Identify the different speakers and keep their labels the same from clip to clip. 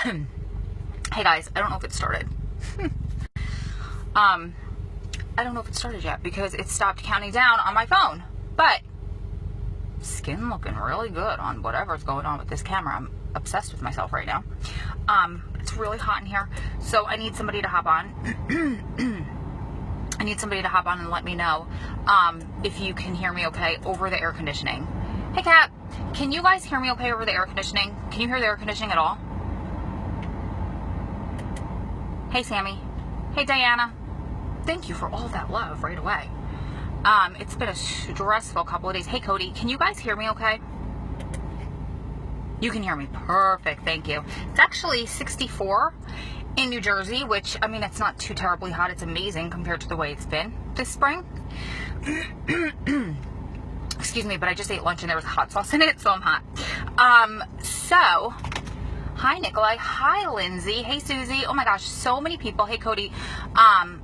Speaker 1: Hey guys, I don't know if it started. I don't know if it started yet because it stopped counting down on my phone. But skin looking really good on whatever's going on with this camera. I'm obsessed with myself right now. It's really hot in here, so I need somebody to hop on. I need somebody to hop on and let me know if you can hear me okay over the air conditioning. Hey Kat, can you guys hear me okay over the air conditioning? Can you hear the air conditioning at all? Hey Sammy. Hey Diana. Thank you for all that love right away. It's been a stressful couple of days. Hey Cody, can you guys hear me okay? You can hear me. Perfect. Thank you. It's actually 64 in New Jersey, which, I mean, it's not too terribly hot. It's amazing compared to the way it's been this spring. Excuse me, but I just ate lunch and there was hot sauce in it, so I'm hot. So, hi Nikolai. Hi Lindsay. Hey Susie. Oh my gosh, so many people. Hey Cody.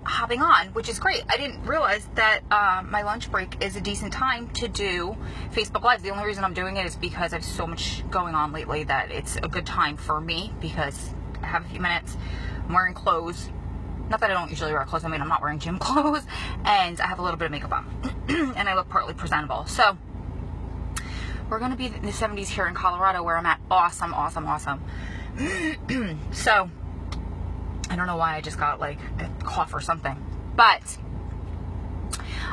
Speaker 1: Hopping on, which is great. I didn't realize that my lunch break is a decent time to do Facebook Live. The only reason I'm doing it is because I have so much going on lately that it's a good time for me because I have a few minutes. I'm wearing clothes. Not that I don't usually wear clothes. I mean, I'm not wearing gym clothes. And I have a little bit of makeup on. And I look partly presentable. So, we're going to be in the 70s here in Colorado where I'm at. Awesome, awesome, awesome. So, I don't know why I just got like a cough or something. But,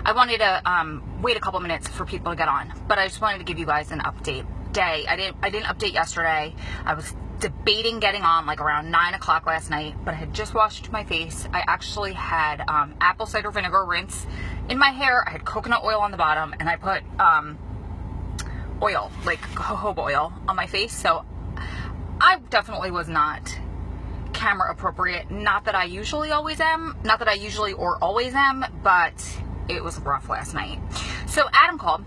Speaker 1: I wanted to wait a couple minutes for people to get on. But I just wanted to give you guys an update day. I didn't update yesterday. I was debating getting on like around 9 o'clock last night, but I had just washed my face. I actually had apple cider vinegar rinse in my hair. I had coconut oil on the bottom, and I put oil, like jojoba oil, on my face. So I definitely was not camera appropriate. Not that I usually always am. Not that I usually or always am, but it was rough last night. So Adam called.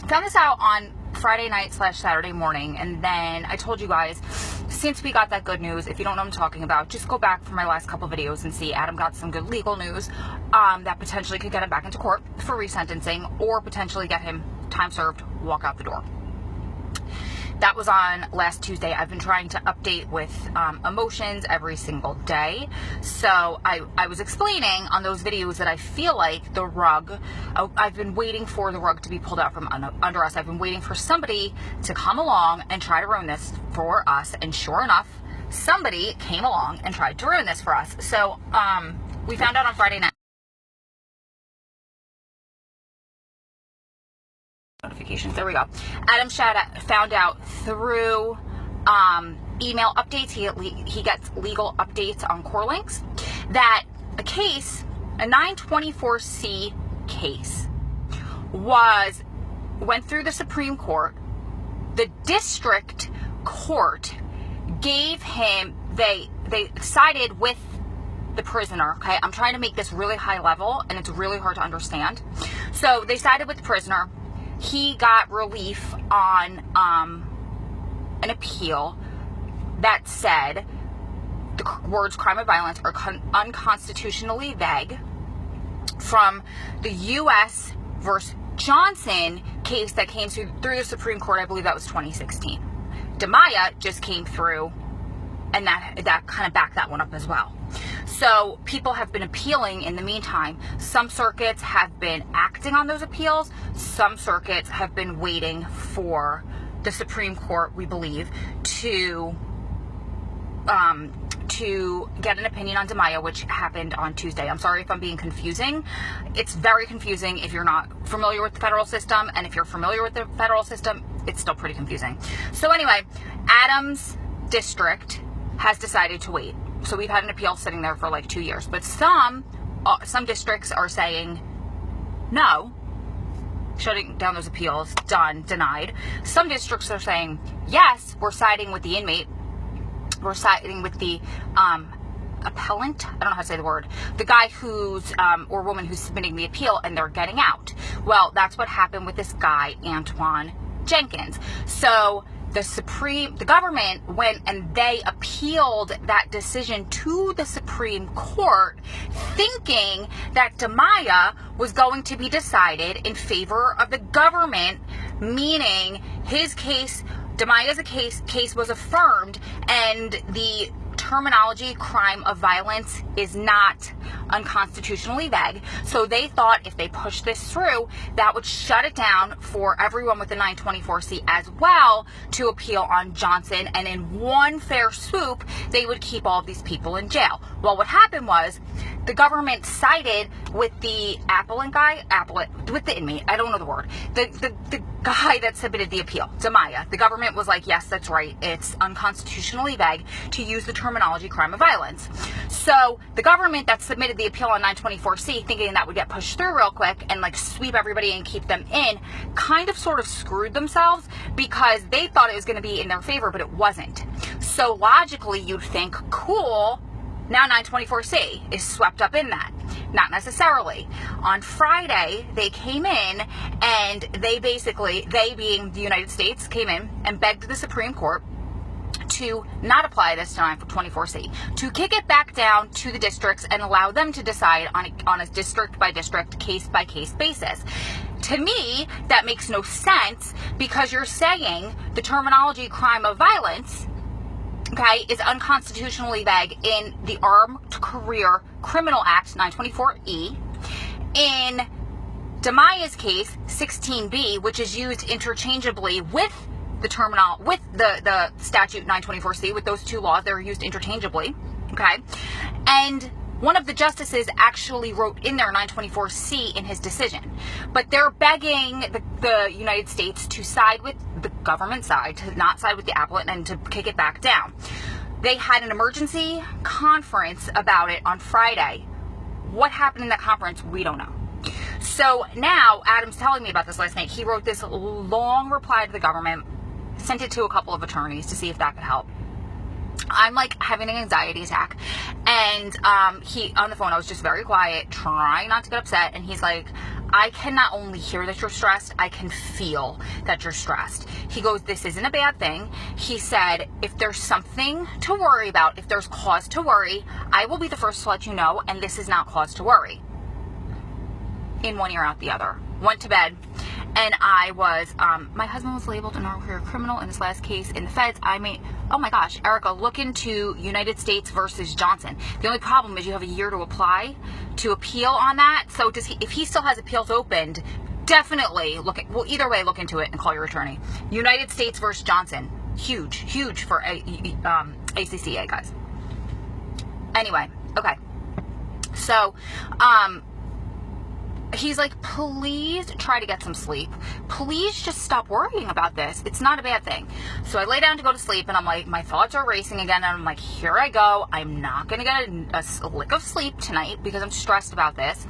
Speaker 1: Found this out on Friday night / Saturday morning, and then I told you guys, since we got that good news, if you don't know what I'm talking about, just go back for my last couple videos and see Adam got some good legal news that potentially could get him back into court for resentencing or potentially get him time served, walk out the door. That was on last Tuesday. I've been trying to update with emotions every single day. So I was explaining on those videos that I feel like the rug, I've been waiting for the rug to be pulled out from under us. I've been waiting for somebody to come along and try to ruin this for us. And sure enough, somebody came along and tried to ruin this for us. So we found out on Friday night. Notifications. There we go. Adam found out through email updates. He gets legal updates on core links that a 924C case went through the Supreme Court. The district court gave him, they sided with the prisoner. Okay, I'm trying to make this really high level and it's really hard to understand. So they sided with the prisoner. He got relief on an appeal that said the words crime of violence are unconstitutionally vague from the U.S. versus Johnson case that came through the Supreme Court. I believe that was 2016. DeMaya just came through, and that kind of backed that one up as well. So people have been appealing in the meantime. Some circuits have been acting on those appeals. Some circuits have been waiting for the Supreme Court, we believe, to get an opinion on DeMaya, which happened on Tuesday. I'm sorry if I'm being confusing. It's very confusing if you're not familiar with the federal system, and if you're familiar with the federal system, it's still pretty confusing. So anyway, Adam's district has decided to wait. So we've had an appeal sitting there for like 2 years. But some districts are saying no, shutting down those appeals, done, denied. Some districts are saying yes, we're siding with the inmate. We're siding with the appellant. I don't know how to say the word. The guy who's, or woman who's submitting the appeal, and they're getting out. Well, that's what happened with this guy, Antoine Jenkins. So the government went and they appealed that decision to the Supreme Court, thinking that DeMaya was going to be decided in favor of the government, meaning his case Damaya's case was affirmed, and the terminology crime of violence is not unconstitutionally vague. So they thought if they pushed this through, that would shut it down for everyone with the 924C as well to appeal on Johnson, and in one fair swoop, they would keep all of these people in jail. Well, what happened was the government sided with the with the inmate. I don't know the word. The guy that submitted the appeal, Damaya. The government was like, yes, that's right. It's unconstitutionally vague to use the terminology crime of violence. So the government that submitted the appeal on 924C, thinking that would get pushed through real quick and like sweep everybody and keep them in, kind of sort of screwed themselves, because they thought it was going to be in their favor, but it wasn't. So logically, you'd think, cool, now 924C is swept up in that. Not necessarily. On Friday, they came in and they being the United States, came in and begged the Supreme Court to not apply this to 924C, to kick it back down to the districts and allow them to decide on a district by district, case by case basis. To me, that makes no sense, because you're saying the terminology crime of violence, okay, is unconstitutionally vague in the Armed Career Criminal Act 924E. In Damaya's case, 16B, which is used interchangeably with the statute 924C, with those two laws, they're used interchangeably, okay? And one of the justices actually wrote in there 924C in his decision. But they're begging the United States to side with the government side, to not side with the appellate, and to kick it back down. They had an emergency conference about it on Friday. What happened in that conference, we don't know. So now, Adam's telling me about this last night. He wrote this long reply to the government, sent it to a couple of attorneys to see if that could help. I'm like having an anxiety attack, and he, on the phone, I was just very quiet, trying not to get upset, and he's like, I can not only hear that you're stressed, I can feel that you're stressed. He goes, this isn't a bad thing. He said, if there's something to worry about, if there's cause to worry, I will be the first to let you know, and this is not cause to worry. In one ear, out the other. Went to bed, and I was, my husband was labeled an armed career criminal in this last case in the feds. Oh my gosh, Erica, look into United States versus Johnson. The only problem is you have a year to apply to appeal on that. So if he still has appeals opened, definitely either way, look into it and call your attorney. United States versus Johnson. Huge for ACCA, guys. Anyway, okay. So, he's like, please try to get some sleep. Please just stop worrying about this. It's not a bad thing. So I lay down to go to sleep, and I'm like, my thoughts are racing again, and I'm like, here I go. I'm not going to get a lick of sleep tonight because I'm stressed about this.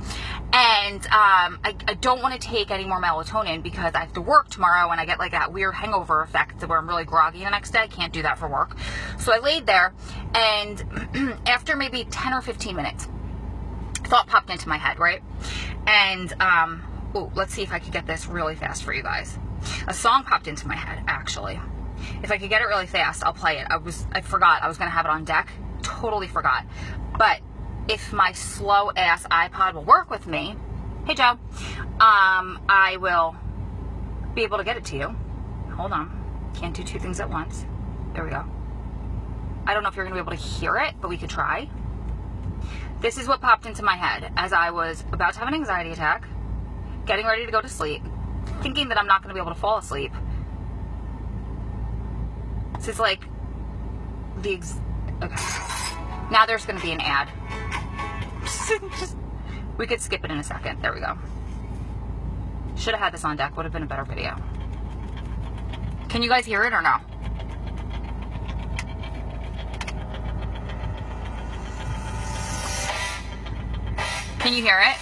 Speaker 1: And I don't want to take any more melatonin because I have to work tomorrow, and I get like that weird hangover effect where I'm really groggy the next day. I can't do that for work. So I laid there, and after maybe 10 or 15 minutes, thought popped into my head, right? And, let's see if I could get this really fast for you guys. A song popped into my head, actually. If I could get it really fast, I'll play it. I forgot I was going to have it on deck. Totally forgot. But if my slow-ass iPod will work with me, hey, Joe, I will be able to get it to you. Hold on. Can't do two things at once. There we go. I don't know if you're going to be able to hear it, but we could try. This is what popped into my head as I was about to have an anxiety attack, getting ready to go to sleep, thinking that I'm not going to be able to fall asleep. This is like okay. Now there's going to be an ad. We could skip it in a second. There we go. Should have had this on deck. Would have been a better video. Can you guys hear it or no? Can you hear it?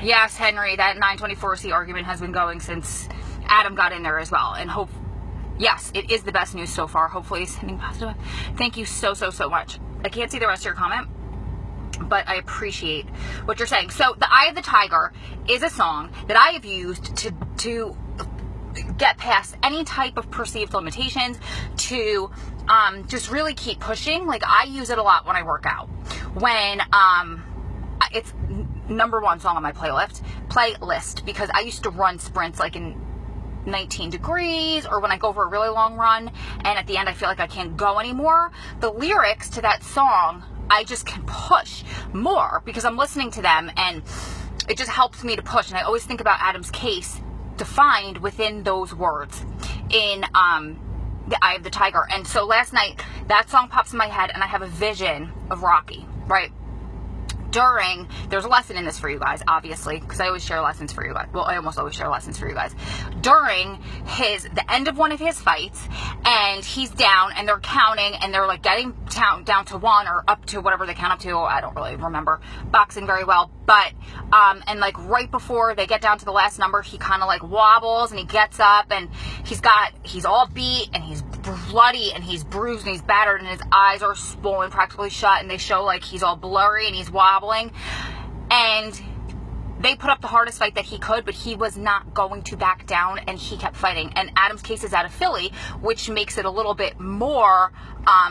Speaker 1: Yes, Henry, that 924C argument has been going since Adam got in there as well. And yes, it is the best news so far. Hopefully it's sending positive. Thank you so much. I can't see the rest of your comment, but I appreciate what you're saying. So, The Eye of the Tiger is a song that I have used to get past any type of perceived limitations, to just really keep pushing. Like, I use it a lot when I work out. When it's #1 song on my playlist, because I used to run sprints like in 19 degrees, or when I go for a really long run and at the end I feel like I can't go anymore. The lyrics to that song, I just can push more because I'm listening to them, and it just helps me to push. And I always think about Adam's case defined within those words in The Eye of the Tiger. And so last night that song pops in my head, and I have a vision of Rocky, right? There's a lesson in this for you guys, obviously, because I always share lessons for you guys. Well, I almost always share lessons for you guys. During the end of one of his fights, and he's down, and they're counting, and they're like getting down to 1 or up to whatever they count up to. I don't really remember boxing very well, but and like right before they get down to the last number, he kind of like wobbles, and he gets up, and he's all beat, and he's bloody, and he's bruised, and he's battered, and his eyes are swollen, practically shut, and they show like he's all blurry and he's wobbling. And they put up the hardest fight that he could, but he was not going to back down, and he kept fighting. And Adam's case is out of Philly, which makes it a little bit more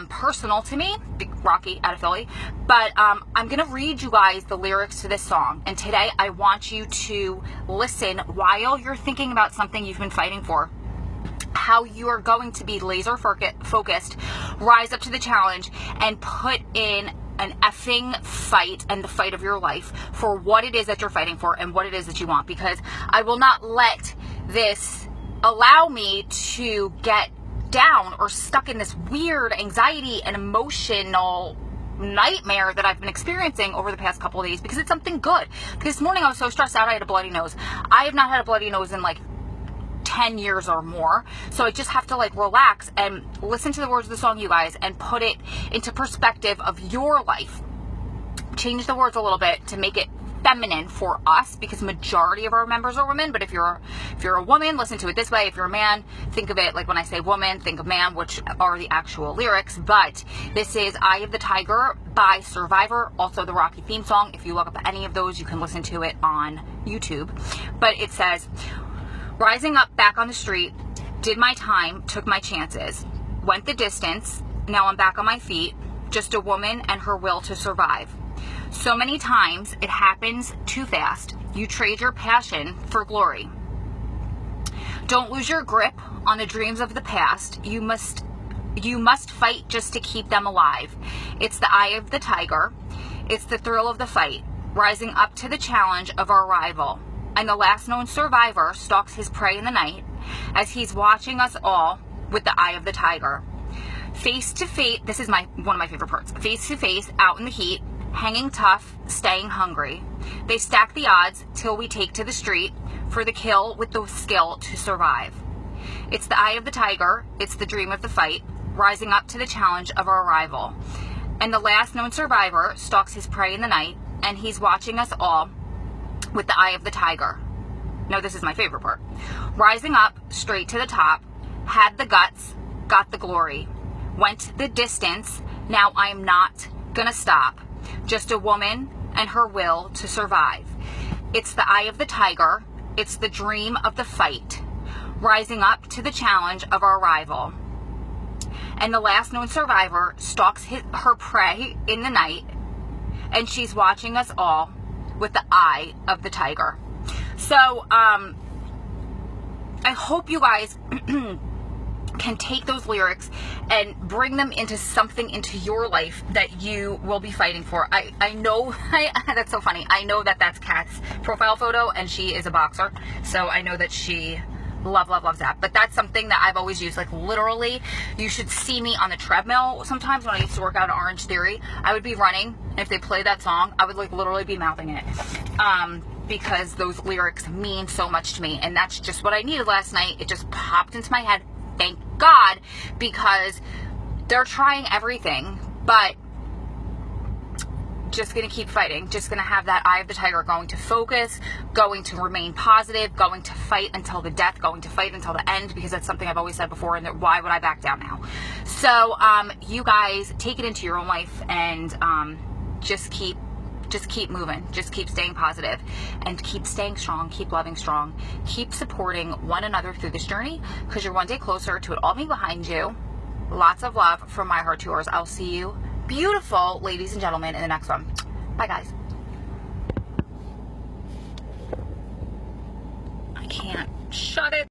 Speaker 1: personal to me, Rocky out of Philly. But I'm going to read you guys the lyrics to this song. And today I want you to listen while you're thinking about something you've been fighting for, how you are going to be laser focused, rise up to the challenge, and put in an effing fight, and the fight of your life for what it is that you're fighting for and what it is that you want. Because I will not let this allow me to get down or stuck in this weird anxiety and emotional nightmare that I've been experiencing over the past couple of days, because it's something good. Because this morning I was so stressed out, I had a bloody nose. I have not had a bloody nose in like 10 years or more. So I just have to like relax and listen to the words of the song, you guys, and put it into perspective of your life. Change the words a little bit to make it feminine for us, because majority of our members are women. But if you're a woman, listen to it this way. If you're a man, think of it like when I say woman, think of man, which are the actual lyrics. But this is Eye of the Tiger by Survivor, also the Rocky theme song. If you look up any of those, you can listen to it on YouTube. But it says, rising up back on the street, did my time, took my chances, went the distance, now I'm back on my feet, just a woman and her will to survive. So many times it happens too fast, you trade your passion for glory. Don't lose your grip on the dreams of the past, you must fight just to keep them alive. It's the eye of the tiger, it's the thrill of the fight, rising up to the challenge of our rival. And the last known survivor stalks his prey in the night as he's watching us all with the eye of the tiger. Face to face, this is one of my favorite parts. Face to face, out in the heat, hanging tough, staying hungry. They stack the odds till we take to the street for the kill with the skill to survive. It's the eye of the tiger, it's the dream of the fight, rising up to the challenge of our rival. And the last known survivor stalks his prey in the night, and he's watching us all with the eye of the tiger. Now this is my favorite part. Rising up straight to the top, had the guts, got the glory, went the distance, now I'm not gonna stop, just a woman and her will to survive. It's the eye of the tiger, it's the dream of the fight, rising up to the challenge of our rival. And the last known survivor stalks her prey in the night, and she's watching us all with the eye of the tiger. So I hope you guys can take those lyrics and bring them into something into your life that you will be fighting for. I know, that's so funny. I know that that's Kat's profile photo, and she is a boxer, so I know that she loves that. But that's something that I've always used. Like, literally, you should see me on the treadmill sometimes when I used to work out at Orange Theory. I would be running, and if they played that song, I would like literally be mouthing it, because those lyrics mean so much to me. And that's just what I needed last night. It just popped into my head, thank God, because they're trying everything, but just going to keep fighting, just going to have that eye of the tiger, going to focus, going to remain positive, going to fight until the death, going to fight until the end, because that's something I've always said before, and that why would I back down now? So you guys take it into your own life, and just keep just keep moving, just keep staying positive, and keep staying strong, keep loving strong, keep supporting one another through this journey, because you're one day closer to it all being behind you. Lots of love from my heart to yours. I'll see you, beautiful ladies and gentlemen, in the next one. Bye, guys. I can't shut it.